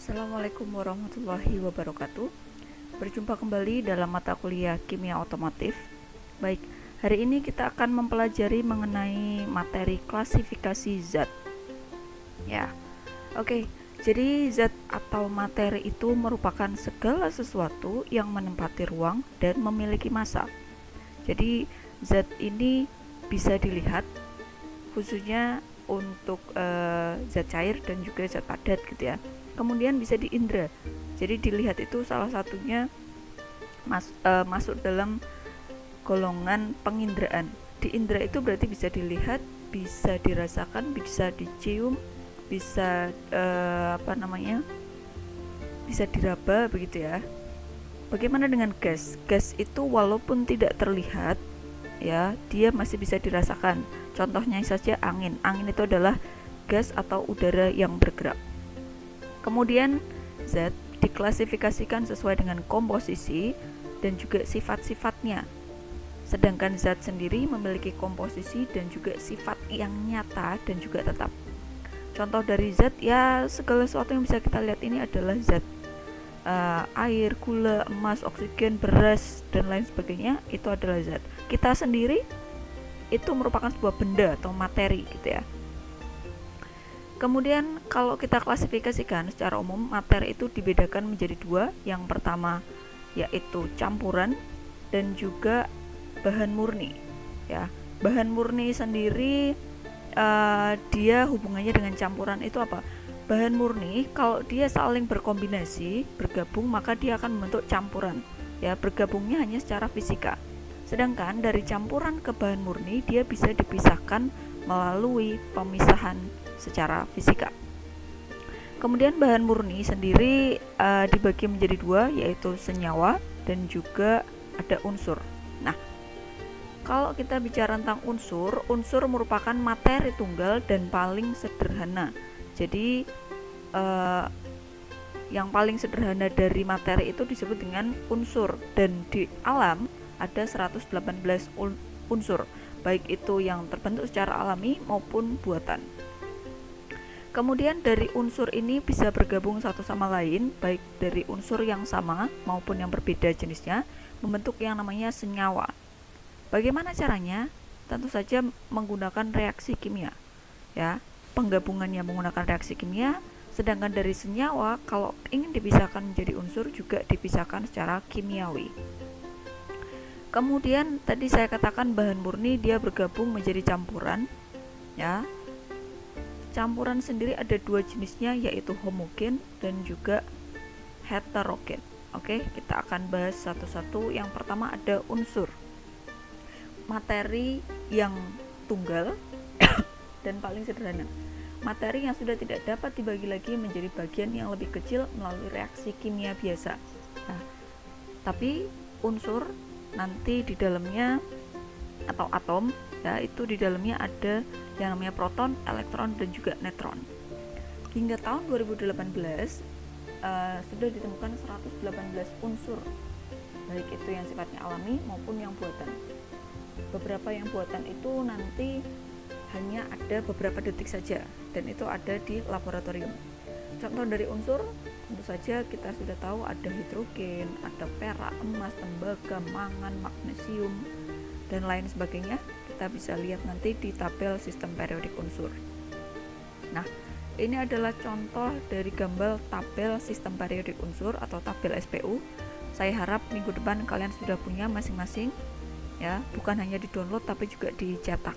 Assalamualaikum warahmatullahi wabarakatuh. Berjumpa kembali dalam mata kuliah Kimia Otomotif. Baik, hari ini kita akan mempelajari mengenai materi klasifikasi zat. Ya, oke. Jadi zat atau materi itu merupakan segala sesuatu yang menempati ruang dan memiliki massa. Jadi zat ini bisa dilihat khususnya untuk zat cair dan juga zat padat gitu ya. Kemudian bisa diindra. Jadi dilihat itu salah satunya masuk dalam golongan penginderaan. Diindra itu berarti bisa dilihat, bisa dirasakan, bisa dicium, bisa bisa diraba begitu ya. Bagaimana dengan gas? Gas itu walaupun tidak terlihat ya, dia masih bisa dirasakan. Contohnya saja angin. Angin itu adalah gas atau udara yang bergerak. Kemudian zat diklasifikasikan sesuai dengan komposisi dan juga sifat-sifatnya. Sedangkan zat sendiri memiliki komposisi dan juga sifat yang nyata dan juga tetap. Contoh dari zat ya, segala sesuatu yang bisa kita lihat ini adalah zat. Air, gula, emas, oksigen, beras, dan lain sebagainya itu adalah zat. Kita sendiri itu merupakan sebuah benda atau materi gitu ya. Kemudian kalau kita klasifikasikan secara umum, materi itu dibedakan menjadi dua. Yang pertama yaitu campuran dan juga bahan murni ya. Bahan murni sendiri dia hubungannya dengan campuran itu apa? Bahan murni kalau dia saling berkombinasi, bergabung, maka dia akan membentuk campuran ya. Bergabungnya hanya secara fisika. Sedangkan dari campuran ke bahan murni dia bisa dipisahkan melalui pemisahan secara fisika. Kemudian bahan murni sendiri dibagi menjadi dua, yaitu senyawa dan juga ada unsur. Nah, kalau kita bicara tentang unsur, unsur merupakan materi tunggal dan paling sederhana. Jadi yang paling sederhana dari materi itu disebut dengan unsur, dan di alam ada 118 unsur, baik itu yang terbentuk secara alami maupun buatan. Kemudian dari unsur ini bisa bergabung satu sama lain, baik dari unsur yang sama maupun yang berbeda jenisnya, membentuk yang namanya senyawa. Bagaimana caranya? Tentu saja menggunakan reaksi kimia. Ya, penggabungannya menggunakan reaksi kimia, sedangkan dari senyawa kalau ingin dipisahkan menjadi unsur juga dipisahkan secara kimiawi. Kemudian tadi saya katakan bahan murni dia bergabung menjadi campuran ya. Campuran sendiri ada dua jenisnya, yaitu homogen dan juga heterogen. Oke, kita akan bahas satu-satu. Yang pertama ada unsur. Materi yang tunggal dan paling sederhana. Materi yang sudah tidak dapat dibagi lagi menjadi bagian yang lebih kecil melalui reaksi kimia biasa. Nah, tapi unsur nanti di dalamnya atau atom ya, itu di dalamnya ada yang namanya proton, elektron, dan juga neutron. Hingga tahun 2018 sudah ditemukan 118 unsur, baik itu yang sifatnya alami maupun yang buatan. Beberapa yang buatan itu nanti hanya ada beberapa detik saja, dan itu ada di laboratorium. Contoh dari unsur tentu saja kita sudah tahu ada hidrogen, ada perak, emas, tembaga, mangan, magnesium, dan lain sebagainya. Kita bisa lihat nanti di tabel sistem periodik unsur. Nah, ini adalah contoh dari gambar tabel sistem periodik unsur atau tabel SPU. Saya harap minggu depan kalian sudah punya masing-masing ya, bukan hanya di-download tapi juga dicetak.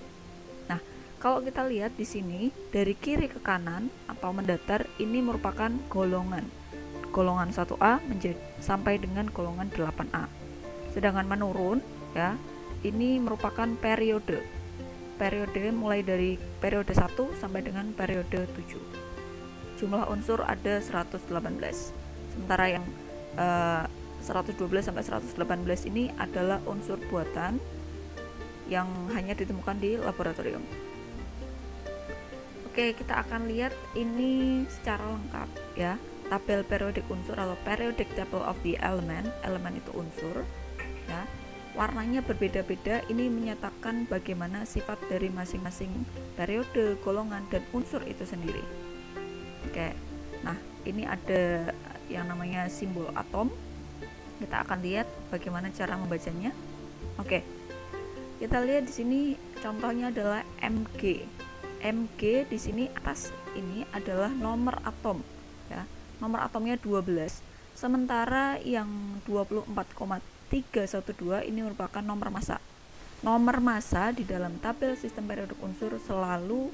Nah, kalau kita lihat di sini dari kiri ke kanan atau mendatar, ini merupakan golongan 1A sampai dengan golongan 8A. Sedangkan menurun ya, ini merupakan periode mulai dari periode 1 sampai dengan periode 7. Jumlah unsur ada 118. Sementara yang 112 sampai 118 ini adalah unsur buatan yang hanya ditemukan di laboratorium. Oke, kita akan lihat ini secara lengkap ya. Tabel periodik unsur atau periodic table of the element. Elemen itu unsur ya. Warnanya berbeda-beda, ini menyatakan bagaimana sifat dari masing-masing periode, golongan, dan unsur itu sendiri. Oke, Nah, ini ada yang namanya simbol atom. Kita akan lihat bagaimana cara membacanya. Oke. Kita lihat di sini contohnya adalah Mg. Mg di sini atas ini adalah nomor atom ya. Nomor atomnya 12. Sementara yang 24,312 ini merupakan nomor massa. Nomor massa di dalam tabel sistem periodik unsur selalu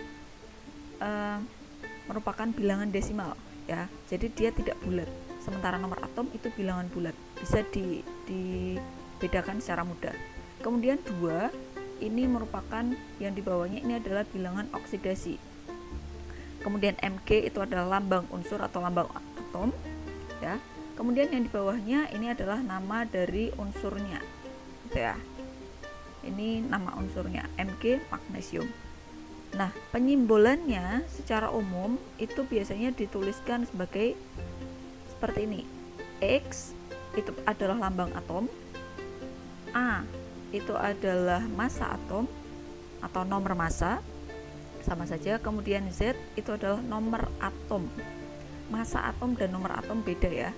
merupakan bilangan desimal ya. Jadi dia tidak bulat. Sementara nomor atom itu bilangan bulat. Bisa dibedakan secara mudah. Kemudian 2 ini merupakan yang di bawahnya ini adalah bilangan oksidasi. Kemudian Mg itu adalah lambang unsur atau lambang atom ya. Kemudian yang di bawahnya ini adalah nama dari unsurnya gitu ya. Ini nama unsurnya Mg magnesium. Nah, penyimbolannya secara umum itu biasanya dituliskan sebagai seperti ini. X itu adalah lambang atom, A itu adalah massa atom atau nomor massa, sama saja. Kemudian Z itu adalah nomor atom. Massa atom dan nomor atom beda ya.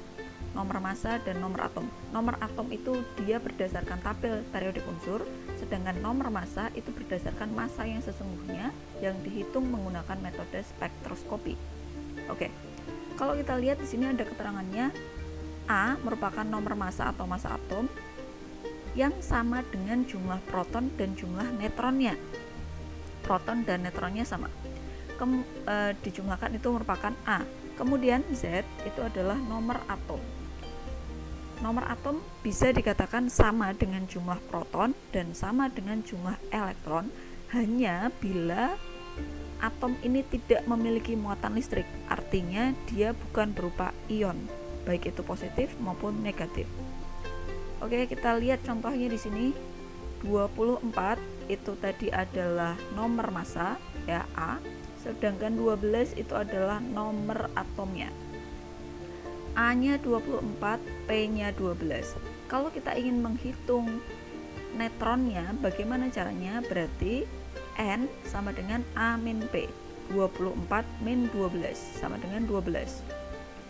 Nomor massa dan nomor atom. Nomor atom itu dia berdasarkan tabel periodik unsur, sedangkan nomor massa itu berdasarkan massa yang sesungguhnya yang dihitung menggunakan metode spektroskopi. Oke. Kalau kita lihat di sini ada keterangannya, A merupakan nomor massa atau massa atom yang sama dengan jumlah proton dan jumlah neutronnya. Proton dan neutronnya sama. Dijumlahkan itu merupakan A. Kemudian Z itu adalah nomor atom. Nomor atom bisa dikatakan sama dengan jumlah proton dan sama dengan jumlah elektron hanya bila atom ini tidak memiliki muatan listrik. Artinya dia bukan berupa ion, baik itu positif maupun negatif. Oke, kita lihat contohnya di sini. 24 itu tadi adalah nomor massa ya, A, sedangkan 12 itu adalah nomor atomnya. A-nya 24, P-nya 12. Kalau kita ingin menghitung neutronnya, bagaimana caranya? Berarti N sama dengan A min P. 24 min 12 sama dengan 12.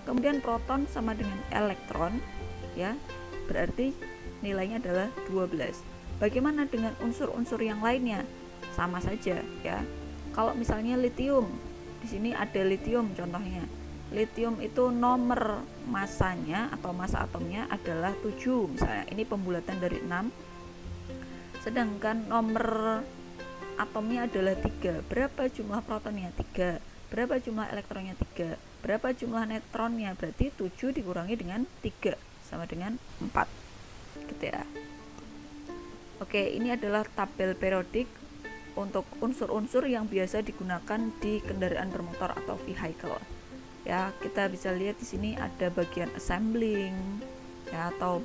Kemudian proton sama dengan elektron ya. Berarti nilainya adalah 12. Bagaimana dengan unsur-unsur yang lainnya? Sama saja ya. Kalau misalnya litium, di sini ada litium contohnya. Litium itu nomor massanya atau massa atomnya adalah 7 misalnya. Ini pembulatan dari 6. Sedangkan nomor atomnya adalah 3. Berapa jumlah protonnya? 3. Berapa jumlah elektronnya? 3. Berapa jumlah neutronnya? Berarti 7 dikurangi dengan 3 sama dengan 4 gitu ya. Oke, ini adalah tabel periodik untuk unsur-unsur yang biasa digunakan di kendaraan bermotor atau vehicle ya. Kita bisa lihat di sini ada bagian assembling ya, atau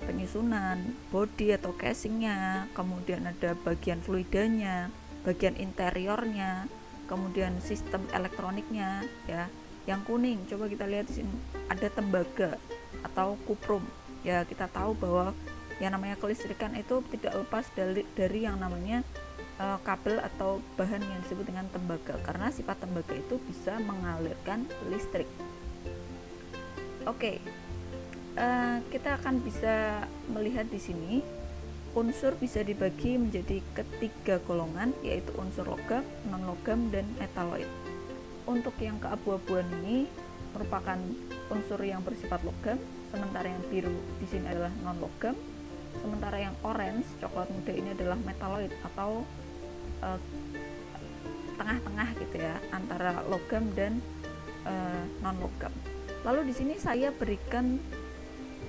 penyusunan body atau casingnya, kemudian ada bagian fluidanya, bagian interiornya, kemudian sistem elektroniknya ya. Yang kuning coba kita lihat di sini ada tembaga atau kuprum ya. Kita tahu bahwa yang namanya kelistrikan itu tidak lepas dari yang namanya kabel atau bahan yang disebut dengan tembaga, karena sifat tembaga itu bisa mengalirkan listrik. Oke, kita akan bisa melihat di sini unsur bisa dibagi menjadi ketiga golongan, yaitu unsur logam, non logam, dan metaloid. Untuk yang keabu-abuan ini merupakan unsur yang bersifat logam, sementara yang biru di sini adalah non logam, sementara yang orange coklat muda ini adalah metaloid atau tengah-tengah gitu ya, antara logam dan non logam. Lalu di sini saya berikan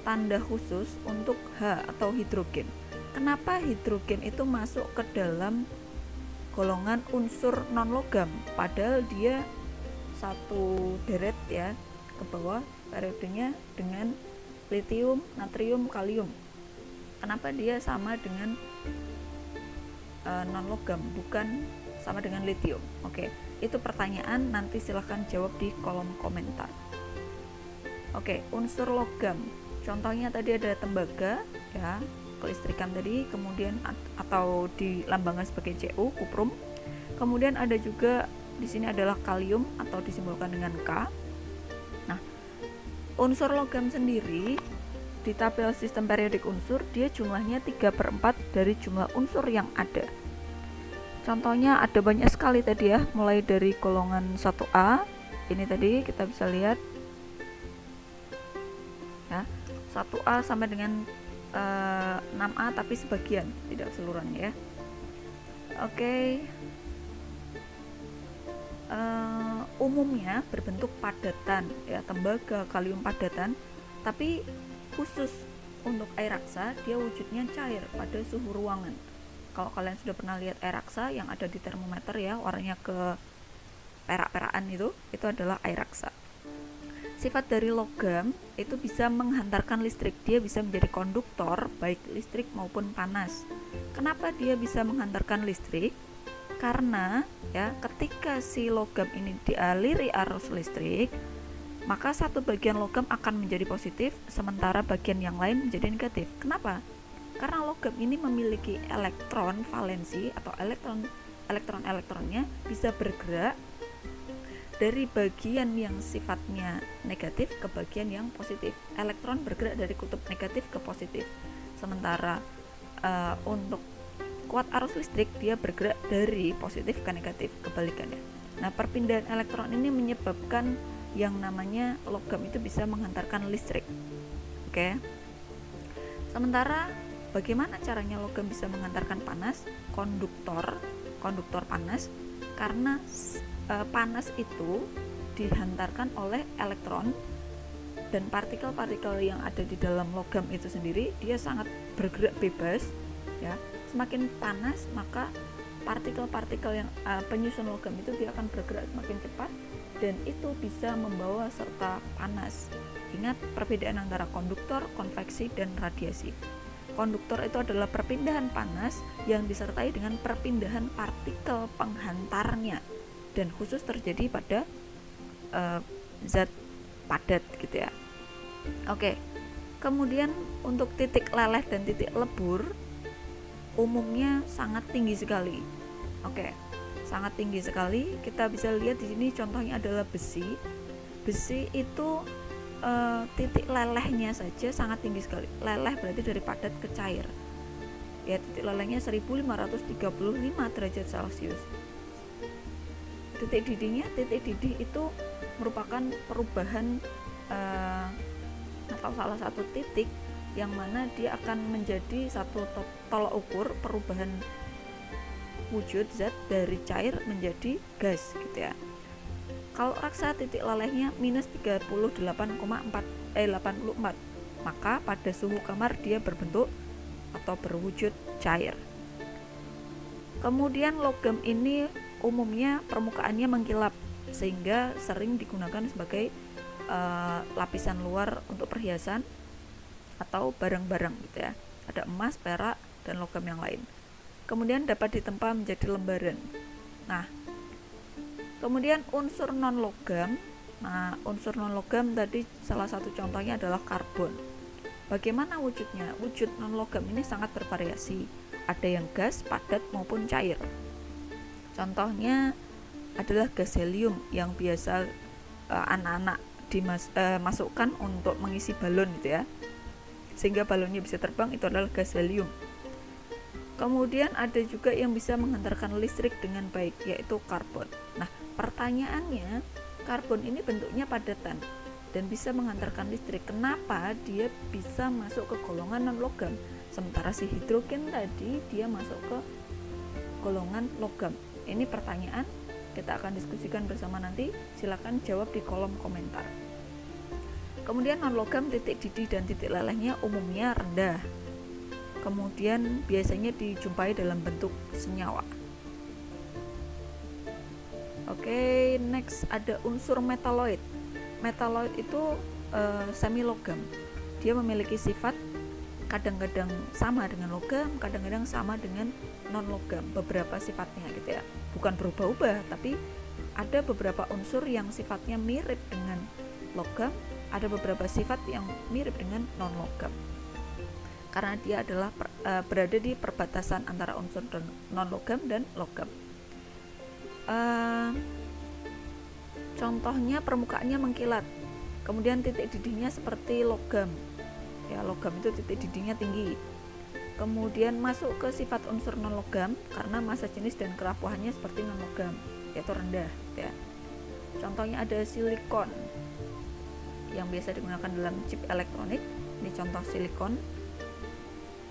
tanda khusus untuk H atau hidrogen. Kenapa hidrogen itu masuk ke dalam golongan unsur non logam, padahal dia satu deret ya ke bawah periodenya dengan litium, natrium, kalium. Kenapa dia sama dengan non logam, bukan sama dengan litium? Oke, itu pertanyaan, nanti silahkan jawab di kolom komentar. Oke, unsur logam contohnya tadi ada tembaga ya, kelistrikan tadi, kemudian atau dilambangkan sebagai Cu, kuprum. Kemudian ada juga di sini adalah kalium atau disimbolkan dengan K. unsur logam sendiri di tabel sistem periodik unsur dia jumlahnya 3/4 dari jumlah unsur yang ada. Contohnya ada banyak sekali tadi ya, mulai dari golongan 1A, ini tadi kita bisa lihat ya, 1A sampai dengan 6A tapi sebagian, tidak seluruhnya ya. Oke. Umumnya berbentuk padatan ya, tembaga, kalium padatan, tapi khusus untuk air raksa dia wujudnya cair pada suhu ruangan. Kalau kalian sudah pernah lihat air raksa yang ada di termometer ya, warnanya ke perak-perakan itu adalah air raksa. Sifat dari logam itu bisa menghantarkan listrik, dia bisa menjadi konduktor baik listrik maupun panas. Kenapa dia bisa menghantarkan listrik? Karena ya, ketika si logam ini dialiri arus listrik, maka satu bagian logam akan menjadi positif, sementara bagian yang lain menjadi negatif. Kenapa? Karena logam ini memiliki elektron valensi atau elektronnya bisa bergerak dari bagian yang sifatnya negatif ke bagian yang positif. Elektron bergerak dari kutub negatif ke positif. Sementara untuk kuat arus listrik dia bergerak dari positif ke negatif, kebalikannya. Nah, perpindahan elektron ini menyebabkan yang namanya logam itu bisa menghantarkan listrik. Oke. Sementara bagaimana caranya logam bisa menghantarkan panas? Konduktor panas, karena panas itu dihantarkan oleh elektron dan partikel-partikel yang ada di dalam logam itu sendiri dia sangat bergerak bebas ya. Semakin panas maka partikel-partikel yang penyusun logam itu dia akan bergerak semakin cepat dan itu bisa membawa serta panas. Ingat perbedaan antara konduktor, konveksi, dan radiasi. Konduktor itu adalah perpindahan panas yang disertai dengan perpindahan partikel penghantarnya dan khusus terjadi pada zat padat gitu ya. Oke. Kemudian untuk titik leleh dan titik lebur umumnya sangat tinggi sekali. Oke. Sangat tinggi sekali. Kita bisa lihat di sini contohnya adalah besi. Besi itu titik lelehnya saja sangat tinggi sekali. Leleh berarti dari padat ke cair. Ya, titik lelehnya 1535 derajat Celcius. Titik didih itu merupakan perubahan atau salah satu titik yang mana dia akan menjadi satu tolok ukur perubahan wujud zat dari cair menjadi gas gitu ya. Kalau raksa titik lelehnya minus 38,84, maka pada suhu kamar dia berbentuk atau berwujud cair. Kemudian logam ini umumnya permukaannya mengkilap sehingga sering digunakan sebagai lapisan luar untuk perhiasan atau barang-barang gitu ya. Ada emas, perak, dan logam yang lain. Kemudian dapat ditempa menjadi lembaran. Nah, kemudian unsur non-logam. Nah, unsur non-logam tadi salah satu contohnya adalah karbon. Bagaimana wujudnya? Wujud non-logam ini sangat bervariasi. Ada yang gas, padat, maupun cair. Contohnya adalah gas helium yang biasa anak-anak dimasukkan untuk mengisi balon gitu ya. Sehingga balonnya bisa terbang, itu adalah gas helium. Kemudian ada juga yang bisa menghantarkan listrik dengan baik, yaitu karbon. Nah, pertanyaannya, karbon ini bentuknya padatan dan bisa menghantarkan listrik. Kenapa dia bisa masuk ke golongan non-logam? Sementara si hidrogen tadi dia masuk ke golongan logam. Ini pertanyaan, kita akan diskusikan bersama nanti. Silakan jawab di kolom komentar. Kemudian non-logam titik didih dan titik lelehnya umumnya rendah. Kemudian biasanya dijumpai dalam bentuk senyawa. Oke, next ada unsur metaloid. Metaloid itu semi logam. Dia memiliki sifat kadang-kadang sama dengan logam, kadang-kadang sama dengan non logam. Beberapa sifatnya gitu ya. Bukan berubah-ubah, tapi ada beberapa unsur yang sifatnya mirip dengan logam, ada beberapa sifat yang mirip dengan non logam. Karena dia adalah berada di perbatasan antara unsur non logam dan logam. Contohnya permukaannya mengkilat. Kemudian titik didihnya seperti logam. Ya, logam itu titik didihnya tinggi. Kemudian masuk ke sifat unsur non logam karena massa jenis dan kerapuhannya seperti non logam, yaitu rendah ya. Contohnya ada silikon yang biasa digunakan dalam chip elektronik. Ini contoh silikon.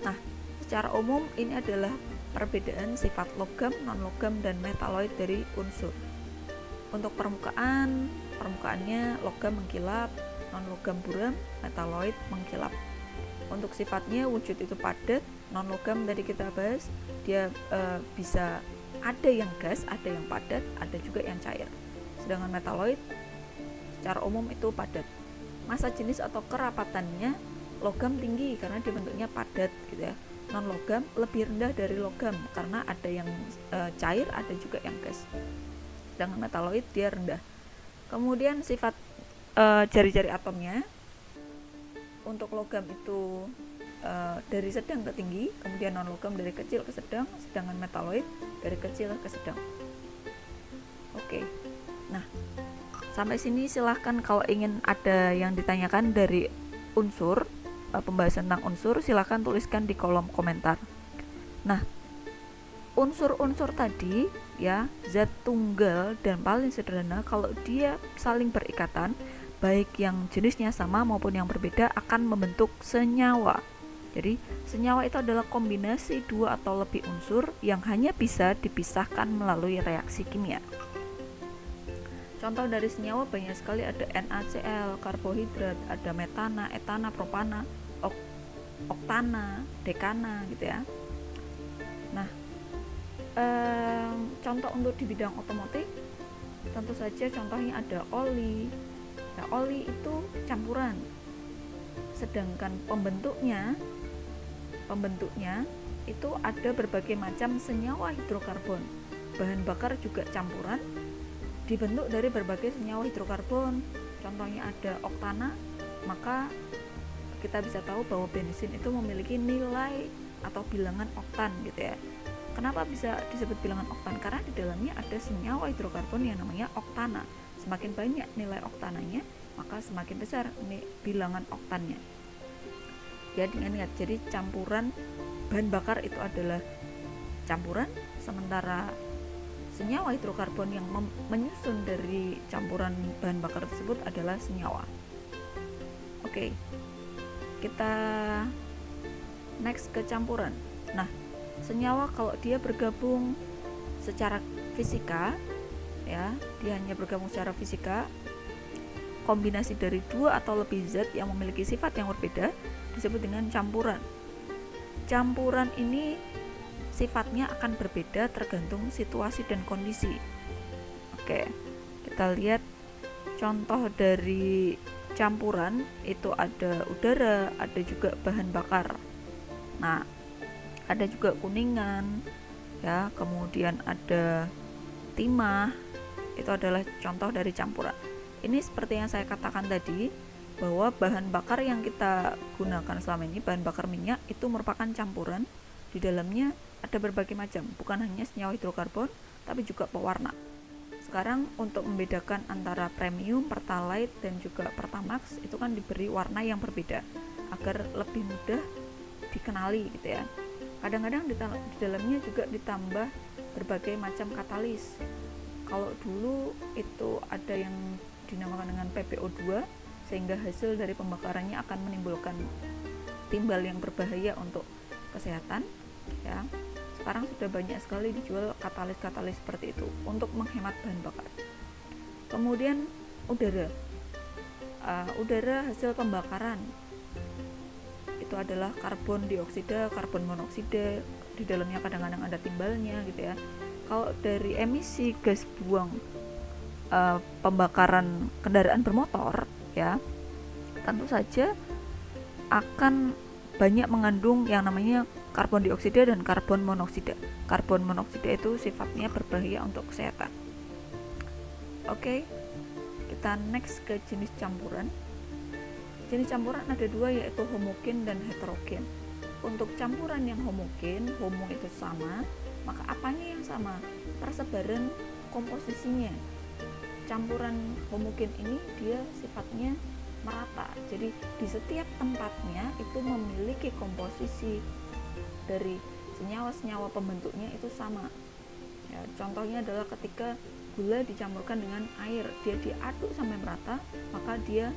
Nah, secara umum ini adalah perbedaan sifat logam, non logam dan metaloid dari unsur. Untuk permukaannya logam mengkilap, non logam buram, metaloid mengkilap. Untuk sifatnya wujud itu padat, non logam tadi kita bahas dia bisa ada yang gas, ada yang padat, ada juga yang cair. Sedangkan metaloid secara umum itu padat. Massa jenis atau kerapatannya logam tinggi karena dia bentuknya padat gitu ya. Non logam lebih rendah dari logam karena ada yang cair, ada juga yang gas. Sedangkan metaloid dia rendah. Kemudian sifat jari-jari atomnya untuk logam itu dari sedang ke tinggi, kemudian non logam dari kecil ke sedang, sedangkan metaloid dari kecil ke sedang. Oke. Nah, sampai sini silahkan kalau ingin ada yang ditanyakan dari unsur, pembahasan tentang unsur, silahkan tuliskan di kolom komentar. Nah, unsur-unsur tadi ya, zat tunggal dan paling sederhana kalau dia saling berikatan, baik yang jenisnya sama maupun yang berbeda akan membentuk senyawa. Jadi senyawa itu adalah kombinasi dua atau lebih unsur yang hanya bisa dipisahkan melalui reaksi kimia. Contoh dari senyawa banyak sekali, ada NaCl, karbohidrat, ada metana, etana, propana, oktana, dekana gitu ya. Nah, contoh untuk di bidang otomotif tentu saja contohnya ada oli. Nah, oli itu campuran, sedangkan pembentuknya itu ada berbagai macam senyawa hidrokarbon. Bahan bakar juga campuran, dibentuk dari berbagai senyawa hidrokarbon. Contohnya ada oktana, maka kita bisa tahu bahwa bensin itu memiliki nilai atau bilangan oktan gitu ya. Kenapa bisa disebut bilangan oktan? Karena di dalamnya ada senyawa hidrokarbon yang namanya oktana. Semakin banyak nilai oktananya, maka semakin besar bilangan oktannya. Ya, ingat, jadi campuran bahan bakar itu adalah campuran, sementara senyawa hidrokarbon yang menyusun dari campuran bahan bakar tersebut adalah senyawa. Oke, kita next ke campuran. Nah, senyawa kalau dia bergabung secara fisika ya, dia hanya bergabung secara fisika, kombinasi dari dua atau lebih zat yang memiliki sifat yang berbeda disebut dengan campuran. Campuran ini sifatnya akan berbeda tergantung situasi dan kondisi. Oke, kita lihat contoh dari campuran itu ada udara, ada juga bahan bakar. Nah, ada juga kuningan ya, kemudian ada timah. Itu adalah contoh dari campuran. Ini seperti yang saya katakan tadi, bahwa bahan bakar yang kita gunakan selama ini, bahan bakar minyak, itu merupakan campuran. Di dalamnya ada berbagai macam, bukan hanya senyawa hidrokarbon, tapi juga pewarna. Sekarang untuk membedakan antara premium, pertalite, dan juga pertamax, itu kan diberi warna yang berbeda agar lebih mudah dikenali gitu ya. Kadang-kadang di dalamnya juga ditambah berbagai macam katalis. Kalau dulu itu ada yang dinamakan dengan PPO2, sehingga hasil dari pembakarannya akan menimbulkan timbal yang berbahaya untuk kesehatan ya. Sekarang sudah banyak sekali dijual katalis-katalis seperti itu untuk menghemat bahan bakar. Kemudian udara, udara hasil pembakaran itu adalah karbon dioksida, karbon monoksida, di dalamnya kadang-kadang ada timbalnya gitu ya. Kalau dari emisi gas buang pembakaran kendaraan bermotor ya, tentu saja akan banyak mengandung yang namanya karbon dioksida dan karbon monoksida. Karbon monoksida itu sifatnya berbahaya untuk kesehatan. Oke, kita next ke jenis campuran. Jenis campuran ada dua, yaitu homogen dan heterogen. Untuk campuran yang homogen, homo itu sama, maka apanya yang sama? Persebaran komposisinya. Campuran homogen ini dia sifatnya merata. Jadi di setiap tempatnya itu memiliki komposisi dari senyawa-senyawa pembentuknya itu sama. Ya, contohnya adalah ketika gula dicampurkan dengan air, dia diaduk sampai merata, maka dia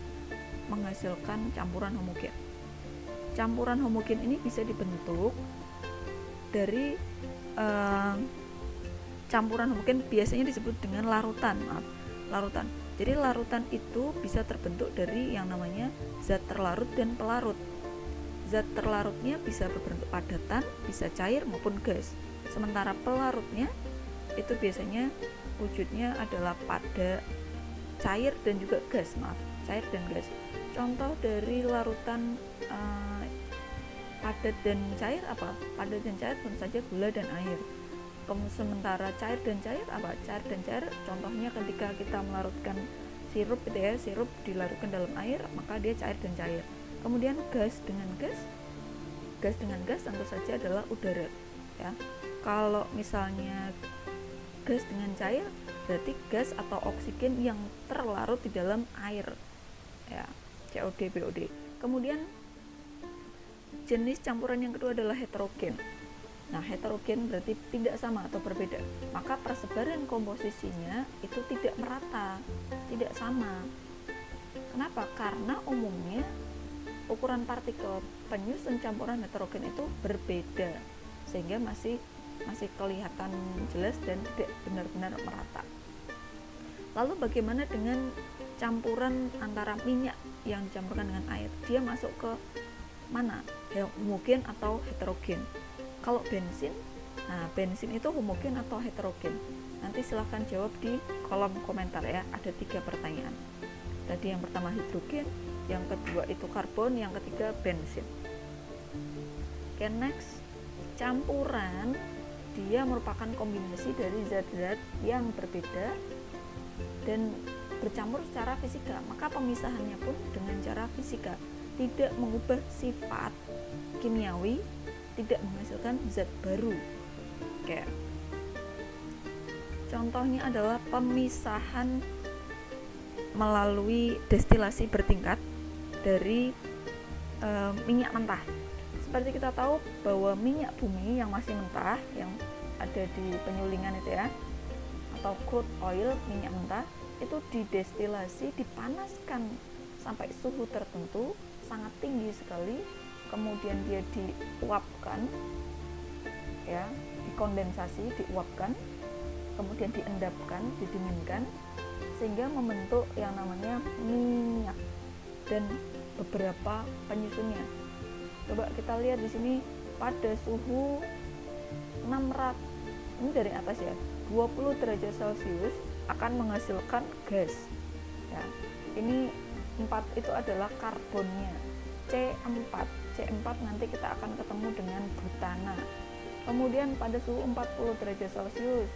menghasilkan campuran homogen. Campuran homogen ini bisa dibentuk dari campuran homogen biasanya disebut dengan larutan. Jadi larutan itu bisa terbentuk dari yang namanya zat terlarut dan pelarut. Zat terlarutnya bisa berbentuk padatan, bisa cair maupun gas. Sementara pelarutnya itu biasanya wujudnya adalah pada cair dan juga gas, cair dan gas. Contoh dari larutan padat dan cair apa? Padat dan cair tentu saja gula dan air. Sementara cair dan cair apa? Cair dan cair contohnya ketika kita melarutkan sirup gitu ya, sirup dilarutkan dalam air, maka dia cair dan cair. Kemudian gas dengan gas tentu saja adalah udara ya. Kalau misalnya gas dengan cair berarti gas atau oksigen yang terlarut di dalam air ya, COD, BOD. Kemudian jenis campuran yang kedua adalah heterogen. Nah, heterogen berarti tidak sama atau berbeda. Maka persebaran komposisinya itu tidak merata, tidak sama. Kenapa? Karena umumnya ukuran partikel penyusun campuran heterogen itu berbeda, sehingga masih kelihatan jelas dan tidak benar-benar merata. Lalu bagaimana dengan campuran antara minyak yang dicampurkan dengan air? Dia masuk ke mana? Homogen atau heterogen? Kalau bensin, nah bensin itu homogen atau heterogen? Nanti silahkan jawab di kolom komentar ya, ada 3 pertanyaan. Tadi yang pertama hidrogen, yang kedua itu karbon, yang ketiga bensin. Oke, next. Campuran dia merupakan kombinasi dari zat-zat yang berbeda dan bercampur secara fisika, maka pemisahannya pun dengan cara fisika, tidak mengubah sifat kimiawi, tidak menghasilkan zat baru. Oke. Contohnya adalah pemisahan melalui destilasi bertingkat dari minyak mentah. Seperti kita tahu bahwa minyak bumi yang masih mentah, yang ada di penyulingan itu ya, atau crude oil, minyak mentah, itu didestilasi, dipanaskan sampai suhu tertentu, sangat tinggi sekali, kemudian dia diuapkan ya, dikondensasi, diuapkan, kemudian diendapkan, didinginkan, sehingga membentuk yang namanya minyak dan beberapa penyusunnya. Coba kita lihat di sini pada suhu 600, ini dari atas ya, 20 derajat Celcius akan menghasilkan gas ya. Ini 4 itu adalah karbonnya, C4 nanti kita akan ketemu dengan butana. Kemudian pada suhu 40 derajat Celcius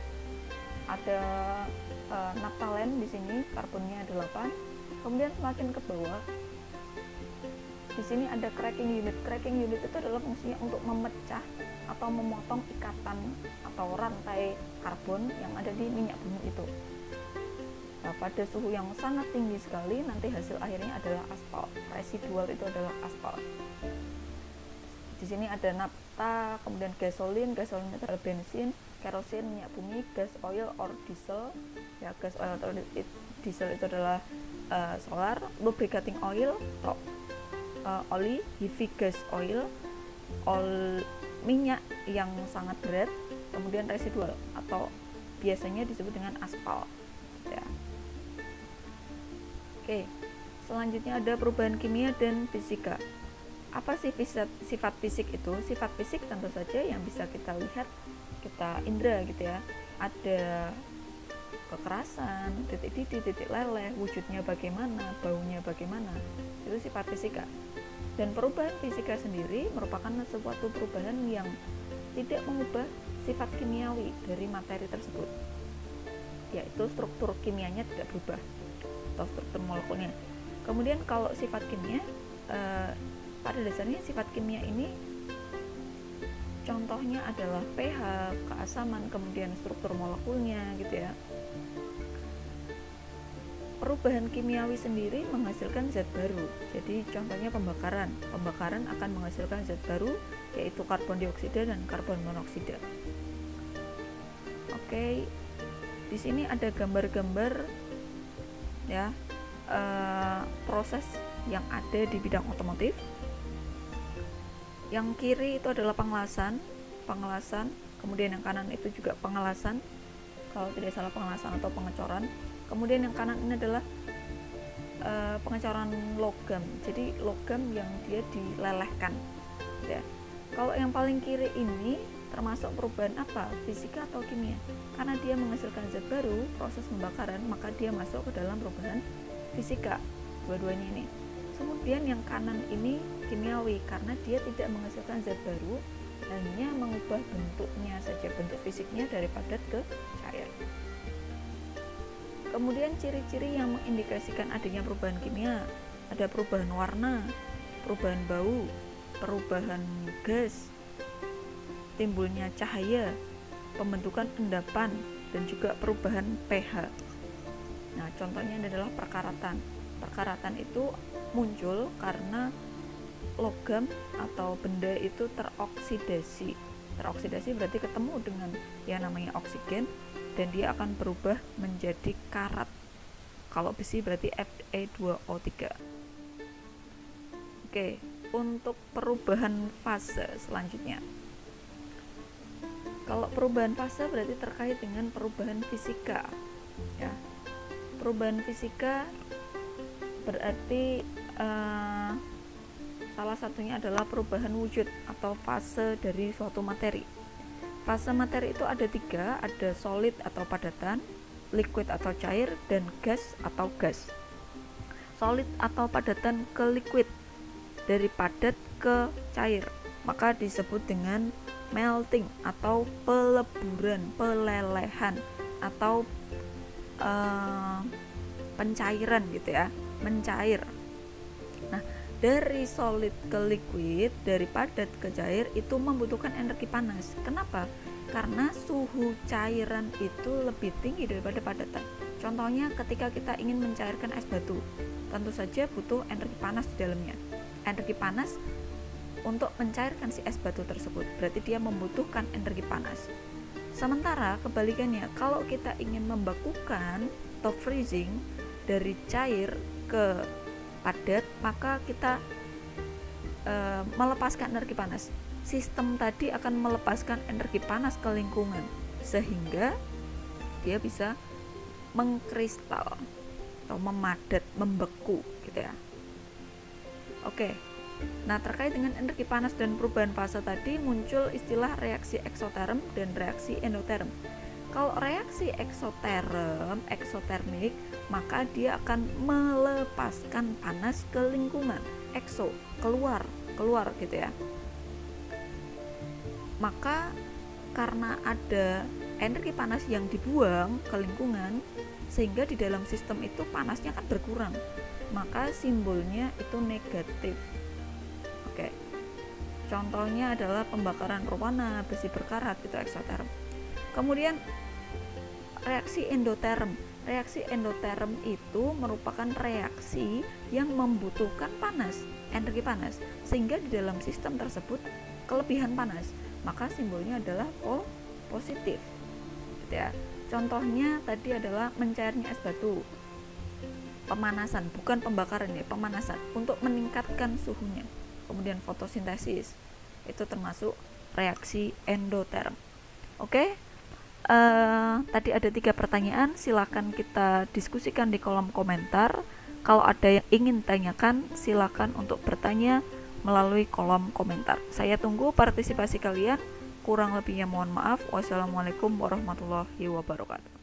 ada naftalen di sini, karbonnya 8. Kemudian semakin ke bawah di sini ada cracking unit. Cracking unit itu adalah fungsinya untuk memecah atau memotong ikatan atau rantai karbon yang ada di minyak bumi itu. Nah, pada suhu yang sangat tinggi sekali nanti hasil akhirnya adalah aspal. Residual itu adalah aspal. Di sini ada nafta, kemudian gasolin itu adalah bensin, kerosin minyak bumi, gas oil or diesel. Ya, gas oil atau diesel itu adalah solar, lubricating oil atau oli, heavy gas oil, minyak yang sangat berat, kemudian residual atau biasanya disebut dengan aspal ya. Oke, selanjutnya ada perubahan kimia dan fisika. Apa sih sifat fisik itu? Sifat fisik tentu saja yang bisa kita lihat, kita indera gitu ya. Ada kekerasan, titik didih, titik leleh, wujudnya bagaimana, baunya bagaimana, itu sifat fisika. Dan perubahan fisika sendiri merupakan suatu perubahan yang tidak mengubah sifat kimiawi dari materi tersebut, yaitu struktur kimianya tidak berubah atau struktur molekulnya. Kemudian kalau sifat kimia, pada dasarnya sifat kimia ini contohnya adalah pH, keasaman, kemudian struktur molekulnya gitu ya. perubahan kimiawi sendiri menghasilkan zat baru. Jadi contohnya pembakaran akan menghasilkan zat baru, yaitu karbon dioksida dan karbon monoksida. Oke, di sini ada gambar-gambar ya proses yang ada di bidang otomotif. Yang kiri itu adalah pengelasan, kemudian yang kanan itu juga pengelasan, kalau tidak salah pengelasan atau pengecoran. Kemudian yang kanan ini adalah pengecoran logam, jadi logam yang dia dilelehkan ya. Kalau yang paling kiri ini termasuk perubahan apa? Fisika atau kimia? Karena dia menghasilkan zat baru, proses pembakaran, maka dia masuk ke dalam perubahan fisika, dua-duanya ini. Kemudian yang kanan ini kimiawi, karena dia tidak menghasilkan zat baru, hanya mengubah bentuknya saja, bentuk fisiknya dari padat ke cair. Kemudian ciri-ciri yang mengindikasikan adanya perubahan kimia, ada perubahan warna, perubahan bau, perubahan gas, timbulnya cahaya, pembentukan endapan, dan juga perubahan pH. Nah, contohnya adalah perkaratan. Perkaratan itu muncul karena logam atau benda itu teroksidasi. Teroksidasi berarti ketemu dengan yang namanya oksigen dan dia akan berubah menjadi karat. Kalau besi berarti Fe2O3. Oke, untuk perubahan fase selanjutnya. Kalau perubahan fase berarti terkait dengan perubahan fisika ya. Perubahan fisika berarti salah satunya adalah perubahan wujud atau fase dari suatu materi. Fase materi itu ada 3, ada solid atau padatan, liquid atau cair, dan gas atau gas. Solid atau padatan ke liquid, dari padat ke cair, maka disebut dengan melting atau peleburan, pelelehan atau pencairan gitu ya, mencair. Nah, dari solid ke liquid, dari padat ke cair itu membutuhkan energi panas. Kenapa? Karena suhu cairan itu lebih tinggi daripada padatan. Contohnya ketika kita ingin mencairkan es batu, tentu saja butuh energi panas di dalamnya. Energi panas untuk mencairkan si es batu tersebut, berarti dia membutuhkan energi panas. Sementara kebalikannya, kalau kita ingin membakukan atau freezing dari cair ke padat, maka kita melepaskan energi panas. Sistem tadi akan melepaskan energi panas ke lingkungan sehingga dia bisa mengkristal atau memadat, membeku gitu ya. Oke. Nah, terkait dengan energi panas dan perubahan fase tadi muncul istilah reaksi eksoterm dan reaksi endoterm. Kalau reaksi eksotermik, maka dia akan melepaskan panas ke lingkungan. Ekso, keluar gitu ya. Maka karena ada energi panas yang dibuang ke lingkungan, sehingga di dalam sistem itu panasnya akan berkurang. Maka simbolnya itu negatif. Oke. Contohnya adalah pembakaran berwarna, besi berkarat, itu eksoterm. Kemudian reaksi endoterm. Reaksi endoterm itu merupakan reaksi yang membutuhkan panas, energi panas, sehingga di dalam sistem tersebut kelebihan panas. Maka simbolnya adalah O positif. Gitu ya. Contohnya tadi adalah mencairnya es batu. Pemanasan, bukan pembakaran ya, pemanasan untuk meningkatkan suhunya. Kemudian fotosintesis itu termasuk reaksi endoterm. Oke. Tadi ada 3 pertanyaan, silakan kita diskusikan di kolom komentar. Kalau ada yang ingin tanyakan, silakan untuk bertanya melalui kolom komentar. Saya tunggu partisipasi kalian. Kurang lebihnya mohon maaf. Wassalamualaikum warahmatullahi wabarakatuh.